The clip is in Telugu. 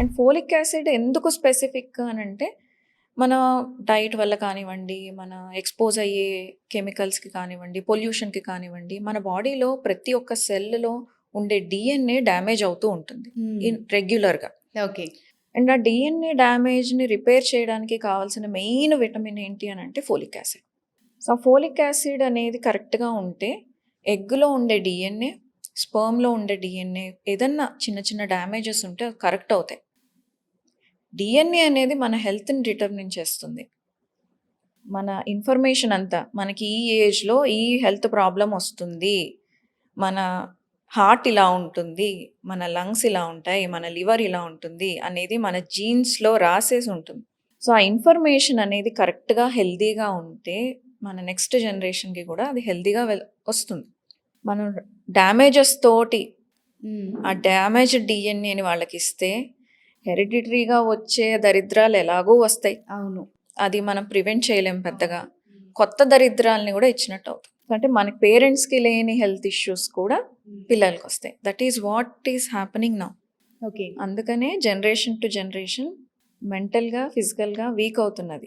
అండ్ ఫోలిక్ యాసిడ్ ఎందుకు స్పెసిఫిక్ అని అంటే మన డైట్ వల్ల కానివ్వండి, మన ఎక్స్పోజ్ అయ్యే కెమికల్స్కి కానివ్వండి, పొల్యూషన్కి కానివ్వండి, మన బాడీలో ప్రతి ఒక్క సెల్లో ఉండే డిఎన్ఏ డ్యామేజ్ అవుతూ ఉంటుంది రెగ్యులర్గా. ఓకే. అండ్ ఆ డిఎన్ఏ డ్యామేజ్ని రిపేర్ చేయడానికి కావాల్సిన మెయిన్ విటమిన్ ఏంటి అని అంటే folic acid. So folic acid అనేది కరెక్ట్గా ఉంటే ఎగ్లో ఉండే డిఎన్ఏ, స్పర్మ్లో ఉండే డిఎన్ఏ ఏదన్నా చిన్న చిన్న డ్యామేజెస్ ఉంటే కరెక్ట్ అవుతాయి. డిఎన్ఏ అనేది మన హెల్త్ని డిటర్మిన్ చేస్తుంది. మన ఇన్ఫర్మేషన్ అంతా మనకి ఈ ఏజ్లో ఈ హెల్త్ ప్రాబ్లం వస్తుంది, మన హార్ట్ ఇలా ఉంటుంది, మన లంగ్స్ ఇలా ఉంటాయి, మన లివర్ ఇలా ఉంటుంది అనేది మన జీన్స్లో రాసేసి ఉంటుంది. సో ఆ ఇన్ఫర్మేషన్ అనేది కరెక్ట్గా హెల్తీగా ఉంటే మన నెక్స్ట్ జనరేషన్కి కూడా అది హెల్తీగా వస్తుంది. మనం డ్యామేజెస్ తోటి ఆ డ్యామేజ్ డిఎన్ఏని వాళ్ళకి ఇస్తే హెరిడిటరీగా వచ్చే దరిద్రాలు ఎలాగో వస్తాయి. అవును. అది మనం ప్రివెంట్ చేయలేం పెద్దగా. కొత్త దరిద్రాలని కూడా ఇచ్చినట్టు అవుతుంది. అంటే మన పేరెంట్స్కి లేని హెల్త్ ఇష్యూస్ కూడా పిల్లలకి వస్తాయి. That is what is happening now. Okay. అందుకనే జనరేషన్ టు జనరేషన్ మెంటల్గా ఫిజికల్గా వీక్ అవుతున్నది.